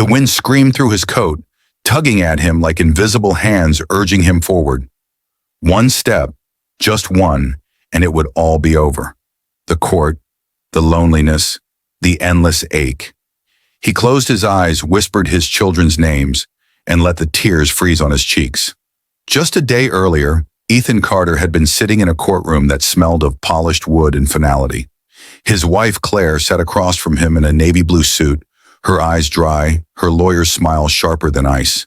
The wind screamed through his coat, tugging at him like invisible hands urging him forward. One step, just one, and it would all be over. The court, the loneliness, the endless ache. He closed his eyes, whispered his children's names, and let the tears freeze on his cheeks. Just a day earlier, Ethan Carter had been sitting in a courtroom that smelled of polished wood and finality. His wife, Claire, sat across from him in a navy blue suit, her eyes dry, her lawyer's smile sharper than ice.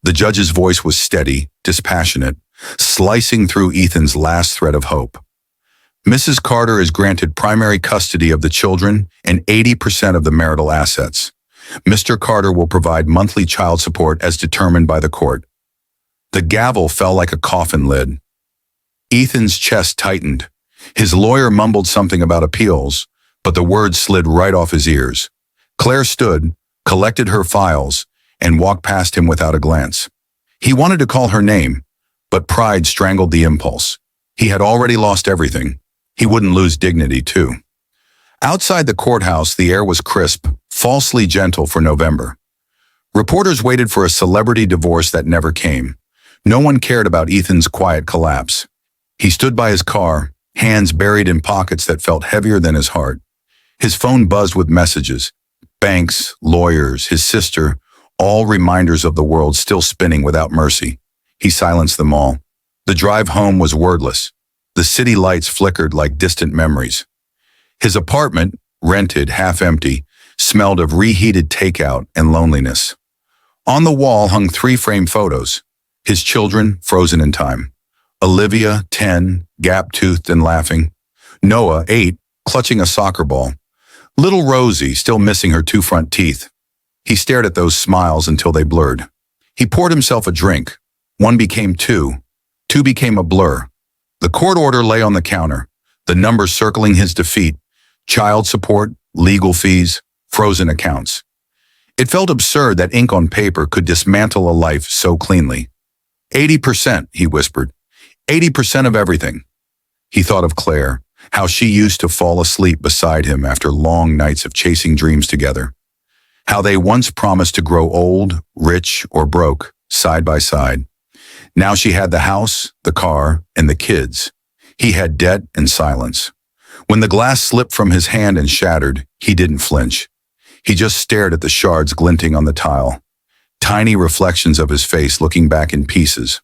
The judge's voice was steady, dispassionate, slicing through Ethan's last thread of hope. Mrs. Carter is granted primary custody of the children and 80% of the marital assets. Mr. Carter will provide monthly child support as determined by the court. The gavel fell like a coffin lid. Ethan's chest tightened. His lawyer mumbled something about appeals, but the words slid right off his ears. Claire stood, collected her files, and walked past him without a glance. He wanted to call her name, but pride strangled the impulse. He had already lost everything. He wouldn't lose dignity, too. Outside the courthouse, the air was crisp, falsely gentle for November. Reporters waited for a celebrity divorce that never came. No one cared about Ethan's quiet collapse. He stood by his car, hands buried in pockets that felt heavier than his heart. His phone buzzed with messages. Banks, lawyers, his sister, all reminders of the world still spinning without mercy. He silenced them all. The drive home was wordless. The city lights flickered like distant memories. His apartment, rented, half empty, smelled of reheated takeout and loneliness. On the wall hung 3 framed photos. His children, frozen in time. Olivia, 10, gap-toothed and laughing. Noah, 8, clutching a soccer ball. Little Rosie, still missing her 2 front teeth. He stared at those smiles until they blurred. He poured himself a drink. 1 became 2. 2 became a blur. The court order lay on the counter, the numbers circling his defeat. Child support, legal fees, frozen accounts. It felt absurd that ink on paper could dismantle a life so cleanly. 80%, he whispered. 80% of everything. He thought of Claire, how she used to fall asleep beside him after long nights of chasing dreams together. How they once promised to grow old, rich, or broke, side by side. Now she had the house, the car, and the kids. He had debt and silence. When the glass slipped from his hand and shattered, he didn't flinch. He just stared at the shards glinting on the tile. Tiny reflections of his face looking back in pieces.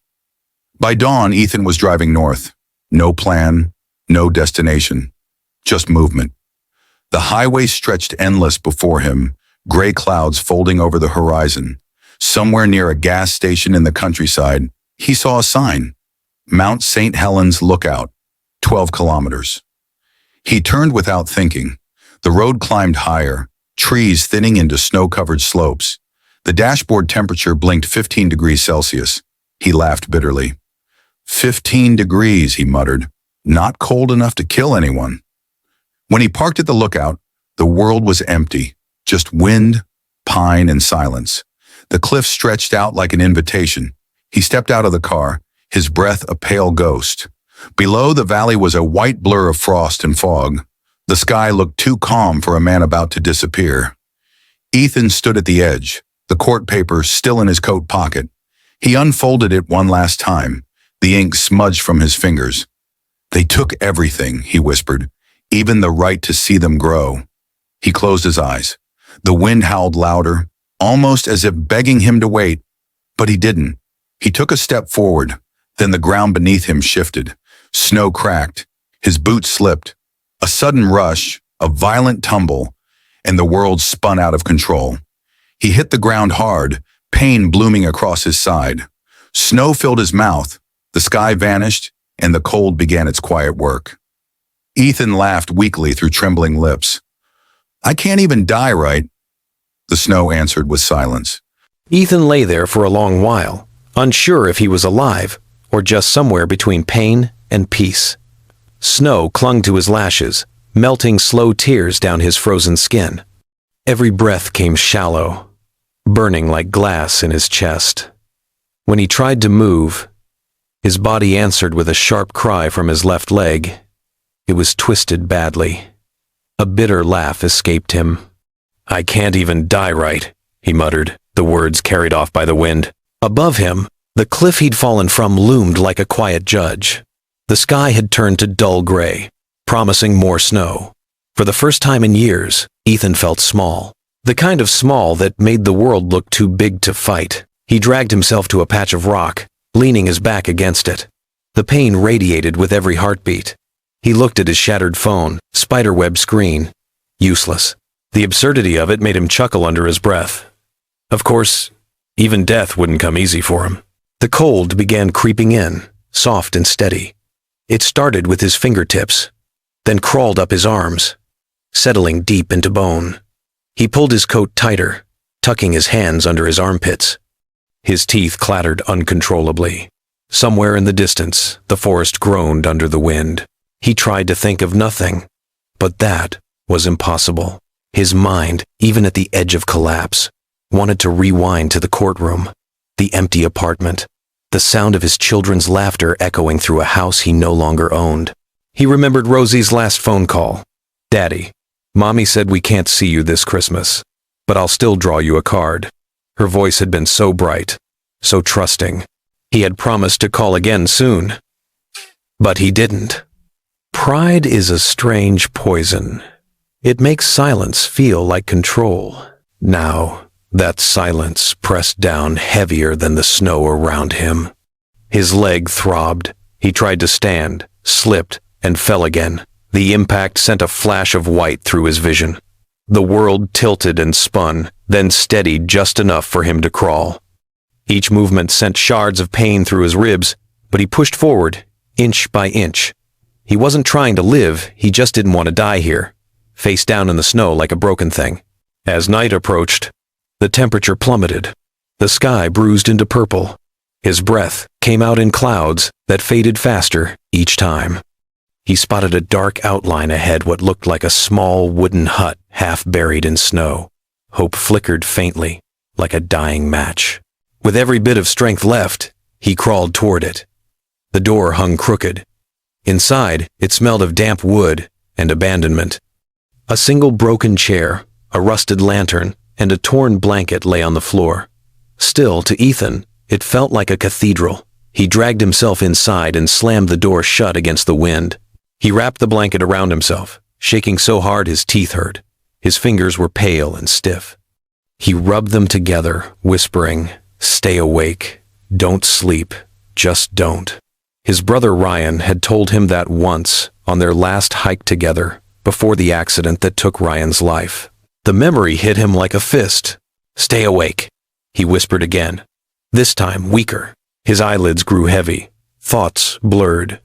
By dawn, Ethan was driving north. No plan, no destination, just movement. The highway stretched endless before him, gray clouds folding over the horizon. Somewhere near a gas station in the countryside, he saw a sign. Mount St. Helens Lookout, 12 kilometers. He turned without thinking. The road climbed higher, trees thinning into snow-covered slopes. The dashboard temperature blinked 15 degrees Celsius. He laughed bitterly. 15 degrees, he muttered. Not cold enough to kill anyone. When he parked at the lookout, the world was empty. Just wind, pine, and silence. The cliff stretched out like an invitation. He stepped out of the car, his breath a pale ghost. Below, the valley was a white blur of frost and fog. The sky looked too calm for a man about to disappear. Ethan stood at the edge, the court paper still in his coat pocket. He unfolded it one last time, the ink smudged from his fingers. They took everything, he whispered, even the right to see them grow. He closed his eyes. The wind howled louder, almost as if begging him to wait, but he didn't. He took a step forward, then the ground beneath him shifted. Snow cracked, his boots slipped. A sudden rush, a violent tumble, and the world spun out of control. He hit the ground hard, pain blooming across his side. Snow filled his mouth, the sky vanished, and the cold began its quiet work. Ethan laughed weakly through trembling lips. I can't even die, right? The snow answered with silence. Ethan lay there for a long while, unsure if he was alive or just somewhere between pain and peace. Snow clung to his lashes, melting slow tears down his frozen skin. Every breath came shallow, burning like glass in his chest. When he tried to move, his body answered with a sharp cry from his left leg. It was twisted badly. A bitter laugh escaped him. I can't even die right, he muttered, the words carried off by the wind. Above him, the cliff he'd fallen from loomed like a quiet judge. The sky had turned to dull gray, promising more snow. For the first time in years, Ethan felt small. The kind of small that made the world look too big to fight. He dragged himself to a patch of rock, leaning his back against it. The pain radiated with every heartbeat. He looked at his shattered phone, spiderweb screen. Useless. The absurdity of it made him chuckle under his breath. Of course, even death wouldn't come easy for him. The cold began creeping in, soft and steady. It started with his fingertips, then crawled up his arms, settling deep into bone. He pulled his coat tighter, tucking his hands under his armpits. His teeth clattered uncontrollably. Somewhere in the distance, the forest groaned under the wind. He tried to think of nothing, but that was impossible. His mind, even at the edge of collapse, wanted to rewind to the courtroom, the empty apartment, the sound of his children's laughter echoing through a house he no longer owned. He remembered Rosie's last phone call. "Daddy, Mommy said we can't see you this Christmas, but I'll still draw you a card." Her voice had been so bright, so trusting. He had promised to call again soon. But he didn't. Pride is a strange poison. It makes silence feel like control. Now, that silence pressed down heavier than the snow around him. His leg throbbed. He tried to stand, slipped, and fell again. The impact sent a flash of white through his vision. The world tilted and spun, then steadied just enough for him to crawl. Each movement sent shards of pain through his ribs, but he pushed forward, inch by inch. He wasn't trying to live, he just didn't want to die here, face down in the snow like a broken thing. As night approached, the temperature plummeted. The sky bruised into purple. His breath came out in clouds that faded faster each time. He spotted a dark outline ahead, what looked like a small wooden hut half buried in snow. Hope flickered faintly, like a dying match. With every bit of strength left, he crawled toward it. The door hung crooked. Inside, it smelled of damp wood and abandonment. A single broken chair, a rusted lantern, and a torn blanket lay on the floor. Still, to Ethan, it felt like a cathedral. He dragged himself inside and slammed the door shut against the wind. He wrapped the blanket around himself, shaking so hard his teeth hurt. His fingers were pale and stiff. He rubbed them together, whispering, "Stay awake. Don't sleep. Just don't." His brother Ryan had told him that once, on their last hike together, before the accident that took Ryan's life. The memory hit him like a fist. "Stay awake," he whispered again, this time weaker. His eyelids grew heavy, thoughts blurred.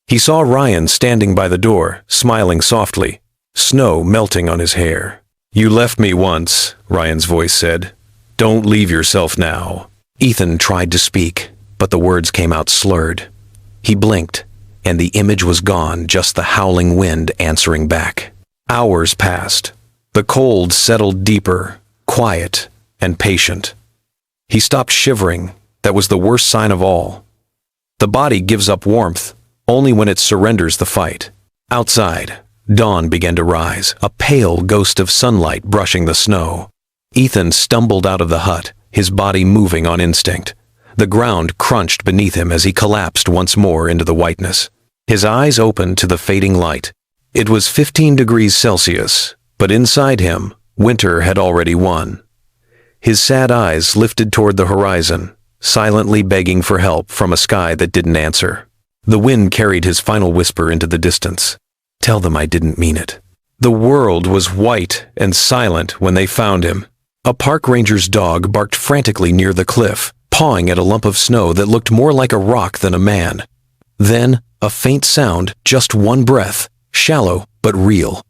He saw Ryan standing by the door, smiling softly, snow melting on his hair. "You left me once," Ryan's voice said. "Don't leave yourself now." Ethan tried to speak, but the words came out slurred. He blinked, and the image was gone, just the howling wind answering back. Hours passed. The cold settled deeper, quiet, and patient. He stopped shivering. That was the worst sign of all. The body gives up warmth only when it surrenders the fight. Outside, dawn began to rise, a pale ghost of sunlight brushing the snow. Ethan stumbled out of the hut, his body moving on instinct. The ground crunched beneath him as he collapsed once more into the whiteness. His eyes opened to the fading light. It was 15 degrees Celsius, but inside him, winter had already won. His sad eyes lifted toward the horizon, silently begging for help from a sky that didn't answer. The wind carried his final whisper into the distance. "Tell them I didn't mean it." The world was white and silent when they found him. A park ranger's dog barked frantically near the cliff, pawing at a lump of snow that looked more like a rock than a man. Then, a faint sound, just one breath, shallow but real.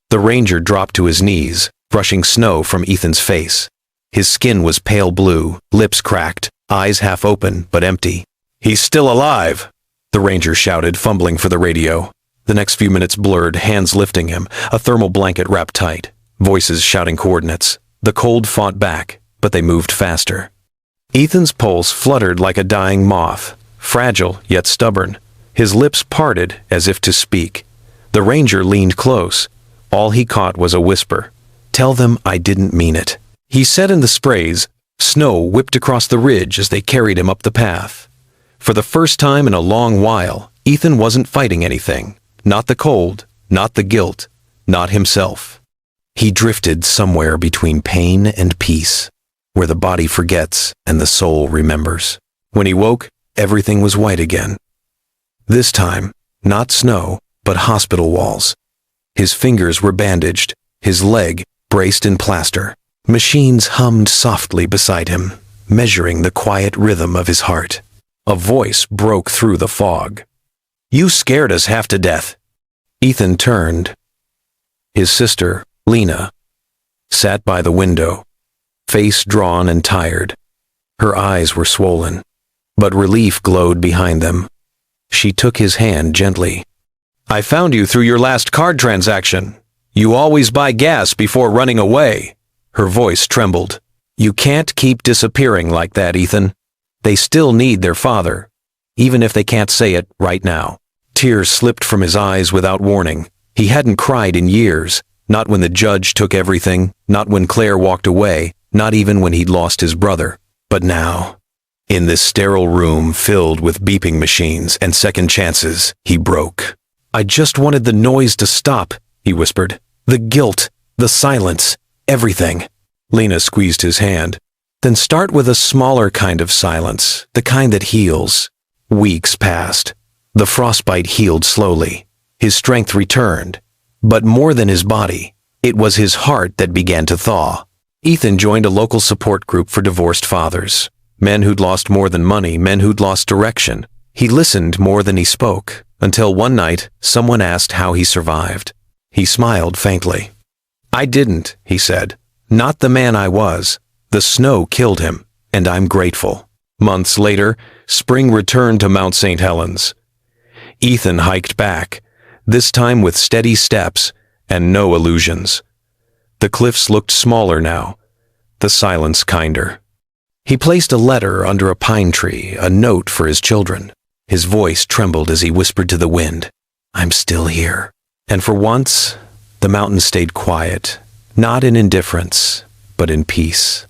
The ranger dropped to his knees, brushing snow from Ethan's face. His skin was pale blue, lips cracked, eyes half open but empty. "He's still alive!" the ranger shouted, fumbling for the radio. The next few minutes blurred, hands lifting him, a thermal blanket wrapped tight, voices shouting coordinates. The cold fought back, but they moved faster. Ethan's pulse fluttered like a dying moth, fragile yet stubborn. His lips parted as if to speak. The ranger leaned close. All he caught was a whisper. "Tell them I didn't mean it." He said in the sprays. Snow whipped across the ridge as they carried him up the path. For the first time in a long while, Ethan wasn't fighting anything. Not the cold, not the guilt, not himself. He drifted somewhere between pain and peace, where the body forgets and the soul remembers. When he woke, everything was white again. This time, not snow, but hospital walls. His fingers were bandaged, his leg braced in plaster. Machines hummed softly beside him, measuring the quiet rhythm of his heart. A voice broke through the fog. "You scared us half to death." Ethan turned. His sister, Lena, sat by the window, face drawn and tired. Her eyes were swollen, but relief glowed behind them. She took his hand gently. "I found you through your last card transaction. You always buy gas before running away." Her voice trembled. "You can't keep disappearing like that, Ethan. They still need their father, even if they can't say it right now." Tears slipped from his eyes without warning. He hadn't cried in years, not when the judge took everything, not when Claire walked away, not even when he'd lost his brother. But now, in this sterile room filled with beeping machines and second chances, he broke. "I just wanted the noise to stop," he whispered. "The guilt, the silence, everything." Lena squeezed his hand. "Then start with a smaller kind of silence, the kind that heals." Weeks passed. The frostbite healed slowly. His strength returned. But more than his body, it was his heart that began to thaw. Ethan joined a local support group for divorced fathers. Men who'd lost more than money, men who'd lost direction. He listened more than he spoke, until one night someone asked how he survived. He smiled faintly. "I didn't," he said. "Not the man I was. The snow killed him, and I'm grateful." Months later, spring returned to Mount St. Helens. Ethan hiked back, this time with steady steps and no illusions. The cliffs looked smaller now, the silence kinder. He placed a letter under a pine tree, a note for his children. His voice trembled as he whispered to the wind, "I'm still here." And for once, the mountain stayed quiet, not in indifference, but in peace.